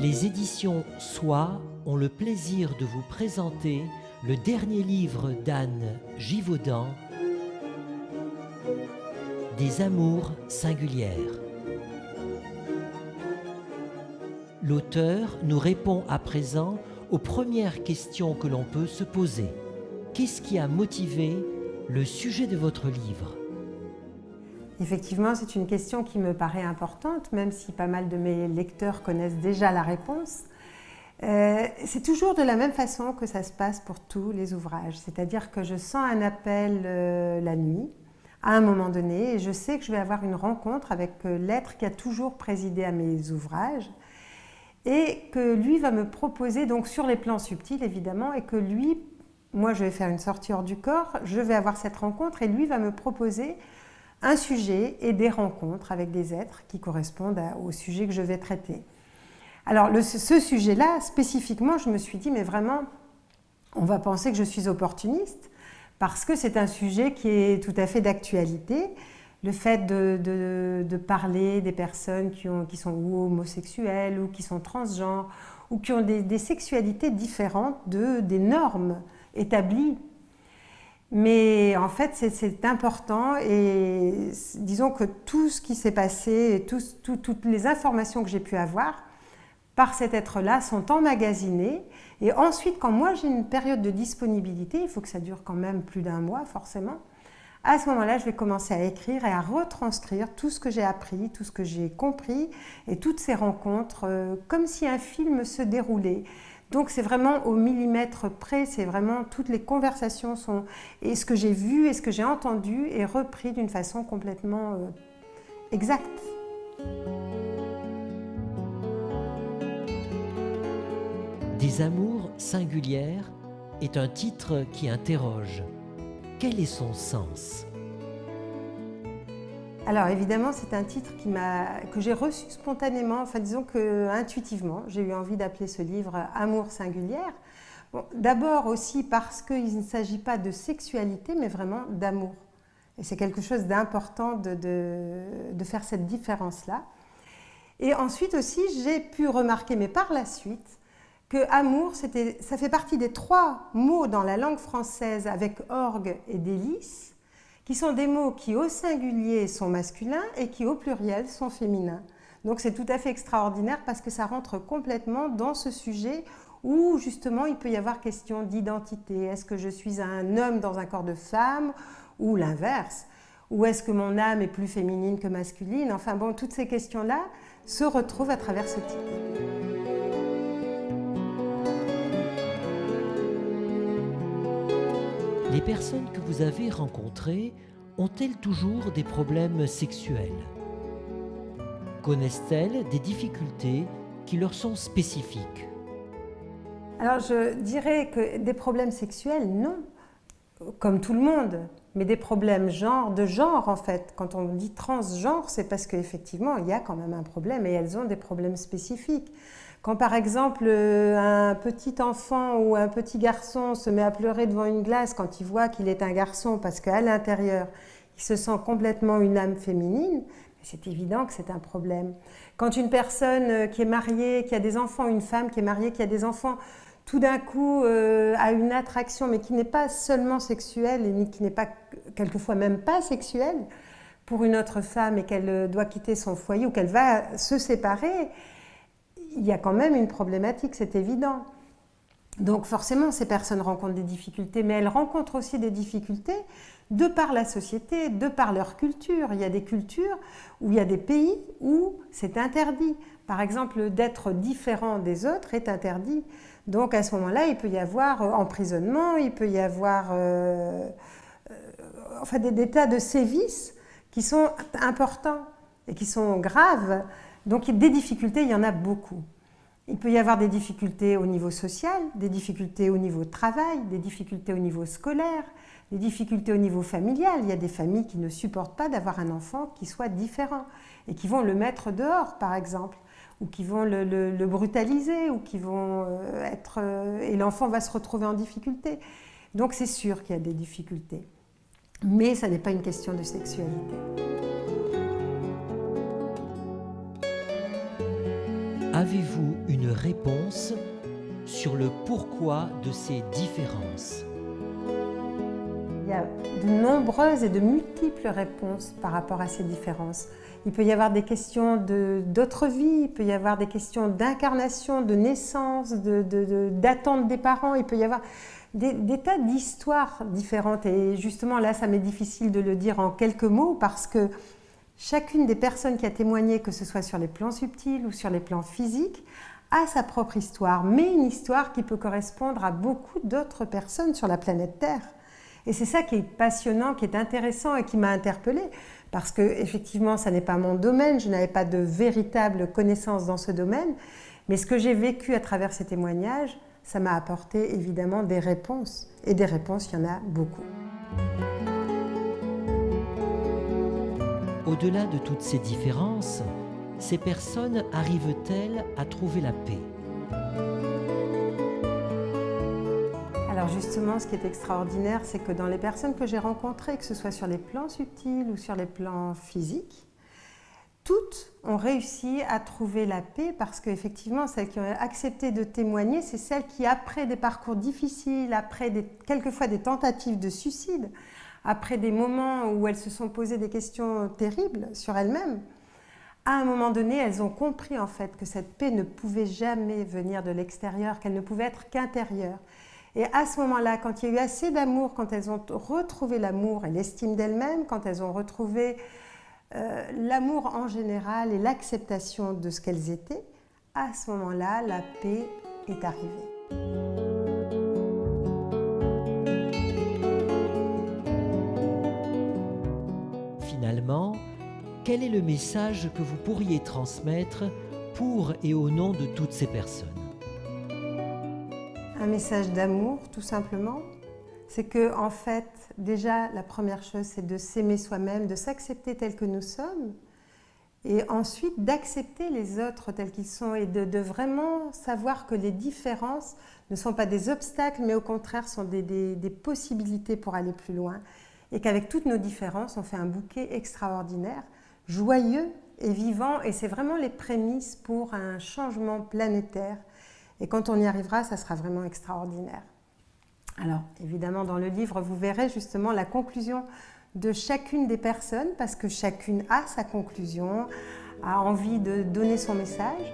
Les éditions Soi ont le plaisir de vous présenter le dernier livre d'Anne Givaudan, Des amours singulières. L'auteur nous répond à présent aux premières questions que l'on peut se poser. Qu'est-ce qui a motivé le sujet de votre livre ? Effectivement, c'est une question qui me paraît importante, même si pas mal de mes lecteurs connaissent déjà la réponse. C'est toujours de la même façon que ça se passe pour tous les ouvrages, c'est-à-dire que je sens un appel la nuit, à un moment donné, et je sais que je vais avoir une rencontre avec l'être qui a toujours présidé à mes ouvrages, et que lui va me proposer, donc sur les plans subtils évidemment, et que lui, moi je vais faire une sortie hors du corps, je vais avoir cette rencontre, et lui va me proposer un sujet et des rencontres avec des êtres qui correspondent au sujet que je vais traiter. Alors ce sujet-là, spécifiquement, je me suis dit, mais vraiment, on va penser que je suis opportuniste, parce que c'est un sujet qui est tout à fait d'actualité. Le fait de parler des personnes qui sont ou homosexuelles, ou qui sont transgenres, ou qui ont des sexualités différentes des normes établies. Mais en fait, c'est important, et disons que tout ce qui s'est passé, et toutes les informations que j'ai pu avoir par cet être-là sont emmagasinées. Et ensuite, quand moi j'ai une période de disponibilité, il faut que ça dure quand même plus d'1 mois forcément, à ce moment-là, je vais commencer à écrire et à retranscrire tout ce que j'ai appris, tout ce que j'ai compris, et toutes ces rencontres, comme si un film se déroulait. Donc c'est vraiment au millimètre près, c'est vraiment toutes les conversations sont, et ce que j'ai vu et ce que j'ai entendu est repris d'une façon complètement exacte. Des amours singulières est un titre qui interroge. Quel est son sens ? Alors évidemment, c'est un titre que j'ai reçu spontanément, enfin disons que intuitivement, j'ai eu envie d'appeler ce livre « Amour singulière ». Bon, d'abord aussi parce qu'il ne s'agit pas de sexualité, mais vraiment d'amour. Et c'est quelque chose d'important de faire cette différence-là. Et ensuite aussi, j'ai pu remarquer, mais par la suite, que amour, ça fait partie des 3 mots dans la langue française avec orgue et délice, qui sont des mots qui au singulier sont masculins et qui au pluriel sont féminins. Donc c'est tout à fait extraordinaire parce que ça rentre complètement dans ce sujet où justement il peut y avoir question d'identité. Est-ce que je suis un homme dans un corps de femme ou l'inverse? Ou est-ce que mon âme est plus féminine que masculine? Enfin bon, toutes ces questions-là se retrouvent à travers ce titre. Les personnes que vous avez rencontrées ont-elles toujours des problèmes sexuels ? Connaissent-elles des difficultés qui leur sont spécifiques ? Alors je dirais que des problèmes sexuels, non, comme tout le monde, mais des problèmes de genre en fait. Quand on dit transgenre, c'est parce qu'effectivement il y a quand même un problème et elles ont des problèmes spécifiques. Quand par exemple un petit enfant ou un petit garçon se met à pleurer devant une glace quand il voit qu'il est un garçon parce qu'à l'intérieur il se sent complètement une âme féminine, c'est évident que c'est un problème. Quand une personne qui est mariée, qui a des enfants, une femme qui est mariée, qui a des enfants, tout d'un coup a une attraction mais qui n'est pas seulement sexuelle et qui n'est pas quelquefois même pas sexuelle pour une autre femme et qu'elle doit quitter son foyer ou qu'elle va se séparer, il y a quand même une problématique, c'est évident. Donc forcément, ces personnes rencontrent des difficultés, mais elles rencontrent aussi des difficultés de par la société, de par leur culture. Il y a des cultures où il y a des pays où c'est interdit. Par exemple, d'être différent des autres est interdit. Donc à ce moment-là, il peut y avoir emprisonnement, il peut y avoir enfin des tas de sévices qui sont importants et qui sont graves. Donc des difficultés, il y en a beaucoup. Il peut y avoir des difficultés au niveau social, des difficultés au niveau travail, des difficultés au niveau scolaire, des difficultés au niveau familial. Il y a des familles qui ne supportent pas d'avoir un enfant qui soit différent et qui vont le mettre dehors, par exemple, ou qui vont le brutaliser, ou qui vont et l'enfant va se retrouver en difficulté. Donc c'est sûr qu'il y a des difficultés. Mais ça n'est pas une question de sexualité. avez-vous une réponse sur le pourquoi de ces différences? Il y a de nombreuses et de multiples réponses par rapport à ces différences. Il peut y avoir des questions d'autres vies, il peut y avoir des questions d'incarnation, de naissance, d'attente des parents, il peut y avoir des tas d'histoires différentes. Et justement là, ça m'est difficile de le dire en quelques mots parce que chacune des personnes qui a témoigné, que ce soit sur les plans subtils ou sur les plans physiques, a sa propre histoire, mais une histoire qui peut correspondre à beaucoup d'autres personnes sur la planète Terre. Et c'est ça qui est passionnant, qui est intéressant et qui m'a interpellée, parce que effectivement, ça n'est pas mon domaine, je n'avais pas de véritable connaissance dans ce domaine, mais ce que j'ai vécu à travers ces témoignages, ça m'a apporté évidemment des réponses. Et des réponses, il y en a beaucoup. Au-delà de toutes ces différences, ces personnes arrivent-elles à trouver la paix? Alors justement, ce qui est extraordinaire, c'est que dans les personnes que j'ai rencontrées, que ce soit sur les plans subtils ou sur les plans physiques, toutes ont réussi à trouver la paix parce qu'effectivement, celles qui ont accepté de témoigner, c'est celles qui, après des parcours difficiles, après quelquefois des tentatives de suicide, après des moments où elles se sont posées des questions terribles sur elles-mêmes, à un moment donné, elles ont compris en fait que cette paix ne pouvait jamais venir de l'extérieur, qu'elle ne pouvait être qu'intérieure. Et à ce moment-là, quand il y a eu assez d'amour, quand elles ont retrouvé l'amour et l'estime d'elles-mêmes, quand elles ont retrouvé l'amour en général et l'acceptation de ce qu'elles étaient, à ce moment-là, la paix est arrivée. Finalement, quel est le message que vous pourriez transmettre pour et au nom de toutes ces personnes? Un message d'amour, tout simplement. C'est que, en fait, déjà, la première chose, c'est de s'aimer soi-même, de s'accepter tel que nous sommes, et ensuite d'accepter les autres tels qu'ils sont, et de vraiment savoir que les différences ne sont pas des obstacles, mais au contraire sont des possibilités pour aller plus loin, et qu'avec toutes nos différences, on fait un bouquet extraordinaire, joyeux et vivant, et c'est vraiment les prémices pour un changement planétaire. Et quand on y arrivera, ça sera vraiment extraordinaire. Alors, évidemment, dans le livre, vous verrez justement la conclusion de chacune des personnes, parce que chacune a sa conclusion, a envie de donner son message,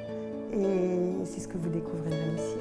et c'est ce que vous découvrirez ici.